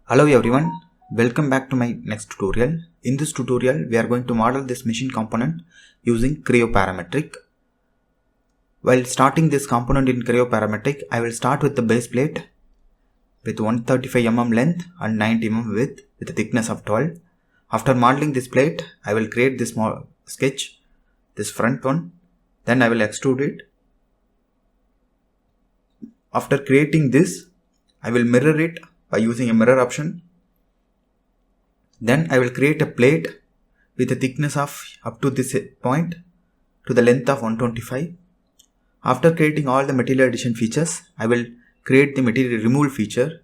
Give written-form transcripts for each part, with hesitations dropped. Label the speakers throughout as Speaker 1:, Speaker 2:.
Speaker 1: Hello everyone, welcome back to my next tutorial. In this tutorial, we are going to model this machine component using Creo Parametric. While starting this component in Creo Parametric, I will start with the base plate with 135 mm length and 90 mm width with a thickness of 12. After modeling this plate, I will create this sketch, this front one, then I will extrude it. After creating this, I will mirror it by using a mirror option. Then I will create a plate with a thickness of up to this point to the length of 125. After creating all the material addition features, I will create the material removal feature.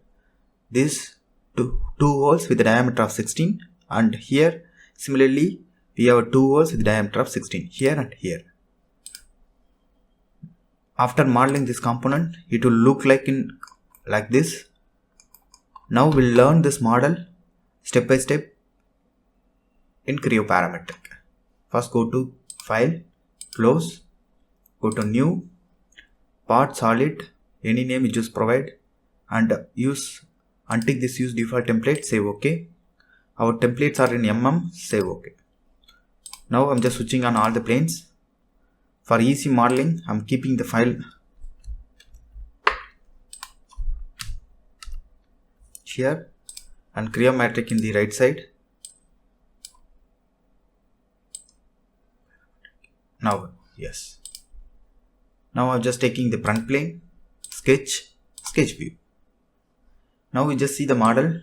Speaker 1: These two holes with a diameter of 16, and here similarly we have two holes with a diameter of 16 here and here. After modeling this component, it will look like this. Now we'll learn this model step by step in Creo Parametric. First go to File, Close, go to New, Part Solid, any name you just provide, and untick this use default template, save OK. Our templates are in mm, save OK. Now I'm just switching on all the planes. For easy modeling, I'm keeping the file here and Creo Parametric in the right side. Now I'm just taking the front plane, sketch view. Now we just see the model.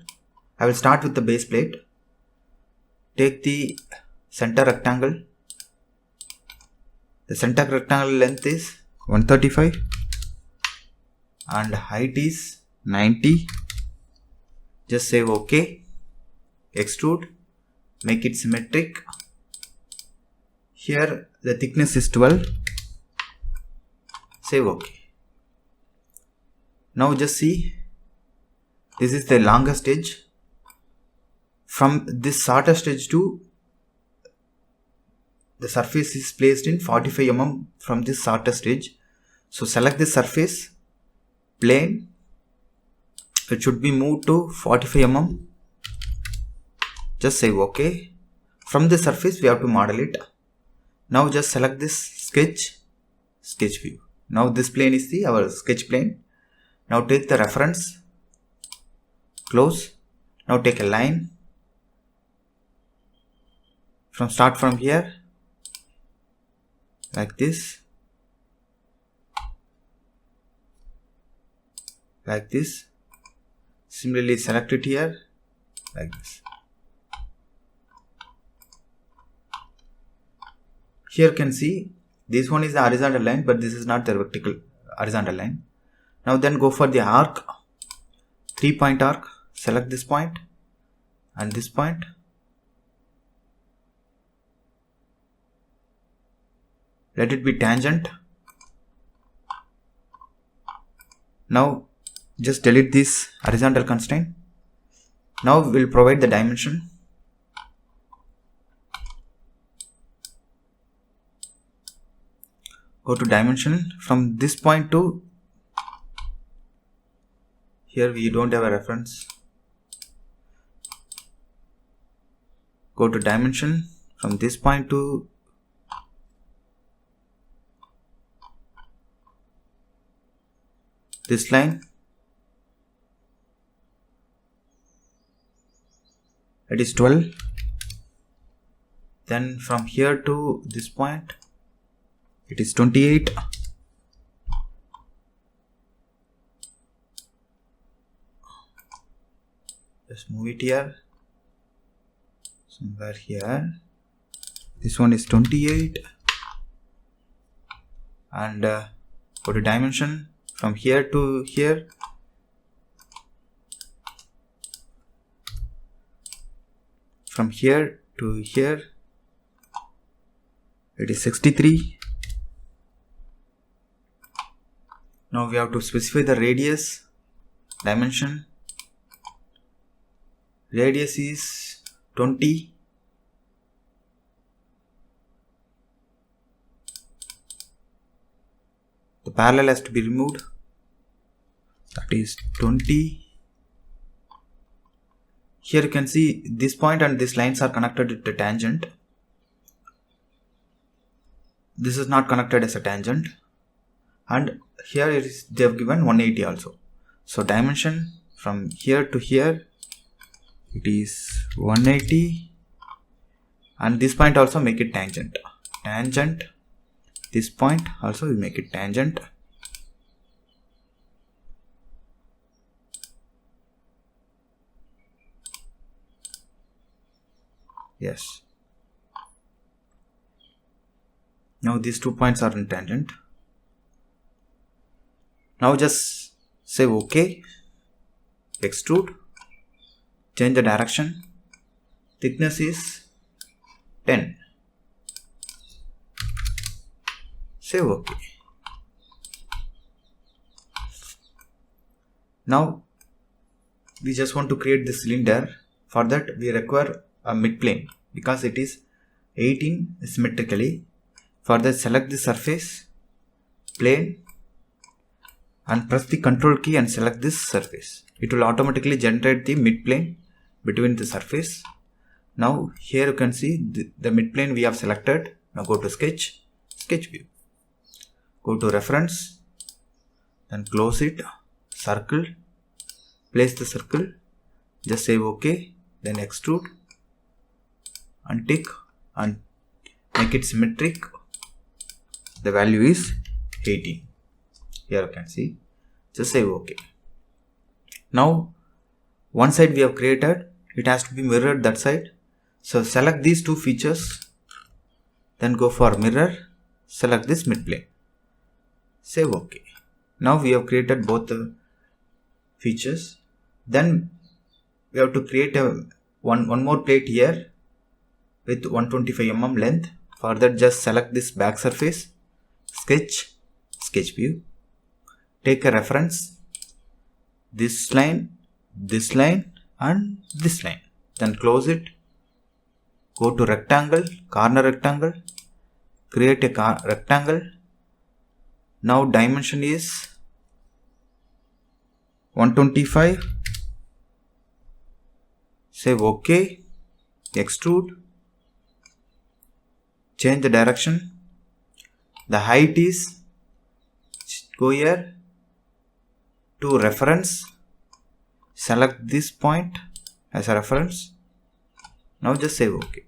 Speaker 1: I will start with the base plate. Take the center rectangle. The center rectangle length is 135 and height is 90. Just save OK. Extrude. Make it symmetric. Here the thickness is 12. Save OK. Now just see, this is the longest edge. From this shortest edge to the surface is placed in 45 mm from this shortest edge. So select this surface, plane, it should be moved to 45 mm. Just save OK. From the surface we have to model it. Now just select this sketch view. Now this plane is our sketch plane. Now take the reference, close. Now take a line. Start from here, like this, like this. Similarly select it here, like this. Here you can see this one is the horizontal line, but this is not the vertical horizontal line. Now then go for the arc, 3-point arc. Select this point and this point. Let it be tangent. Now just delete this horizontal constraint. Now we'll provide the dimension. Go to dimension. From this point to here we don't have a reference. Go to dimension. From this point to this line, it is 12. Then from here to this point, it is 28. Just move it here, somewhere here. This one is 28. And go to dimension. From here to here, from here to here, it is 63. Now we have to specify the radius, dimension. Radius is 20. The parallel has to be removed. That is 20 Here you can see this point and these lines are connected with a tangent. This is not connected as a tangent, and here they have given 180 also. So dimension from here to here it is 180, and this point also make it tangent. This point also we make it tangent. Yes. Now these 2 points are in tangent. Now just say OK, extrude, change the direction, thickness is 10, say OK. Now we just want to create the cylinder. For that we require a midplane because it is 18 symmetrically. For that, select the surface, plane, and press the Ctrl key and select this surface. It will automatically generate the midplane between the surface. Now here you can see the midplane we have selected. Now go to Sketch, Sketch View. Go to Reference, then close it, circle, place the circle, just say OK, then extrude, and tick, and make it symmetric. The value is 18. Here you can see. Just say OK. Now one side we have created, it has to be mirrored that side. So select these two features, then go for mirror, select this midplane, say OK. Now we have created both the features. Then we have to create a one more plate here with 125 mm length. For that, just select this back surface, sketch, sketch view, take a reference, this line, and this line, then close it, go to rectangle, corner rectangle, create a rectangle. Now dimension is 125, say OK, extrude, change the direction, the height is, go here to reference, select this point as a reference. Now just say OK.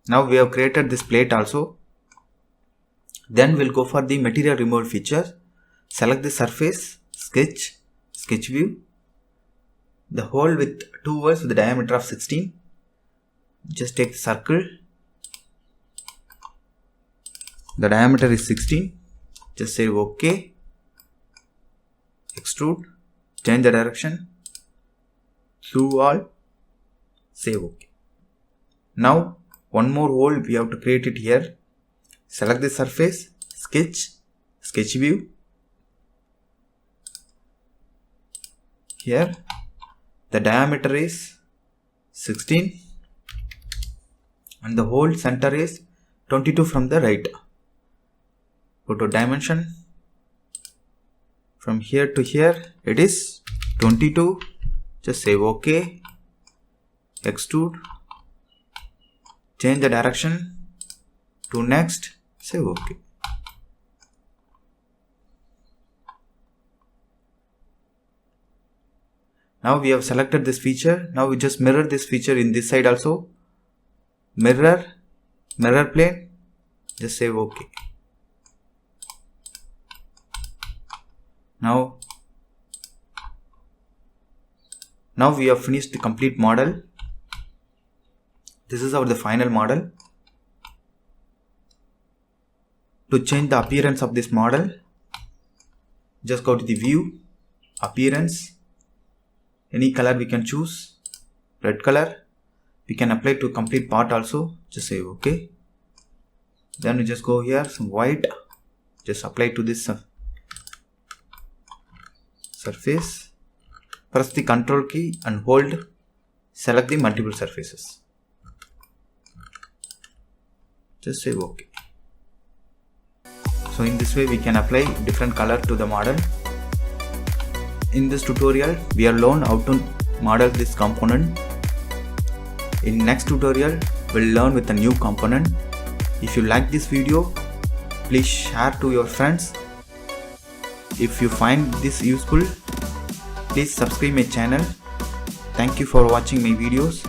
Speaker 1: Now we have created this plate also. Then we'll go for the material removal feature. Select the surface, sketch, sketch view, the hole with two holes with the diameter of 16. Just take the circle. The diameter is 16. Just say OK. Extrude. Change the direction. Through all. Say OK. Now one more hole we have to create it here. Select the surface. Sketch. Sketch view. Here the diameter is 16 and the hole center is 22 from the right. Go to dimension. From here to here it is 22. Just say OK. Extrude. Change the direction to next. Say OK. Now we have selected this feature. Now we just mirror this feature in this side also. Mirror plane. Just say OK. Now we have finished the complete model. This is the final model. To change the appearance of this model, just go to the view, appearance, any color we can choose, red color. We can apply to complete part also. Just say OK. Then we just go here, some white, just apply to this surface. Press the Ctrl key and hold. Select the multiple surfaces. Just say OK. So in this way we can apply different color to the model. In this tutorial we have learned how to model this component In next tutorial, we'll learn with a new component. If you like this video, please share to your friends. If you find this useful, please subscribe my channel. Thank you for watching my videos.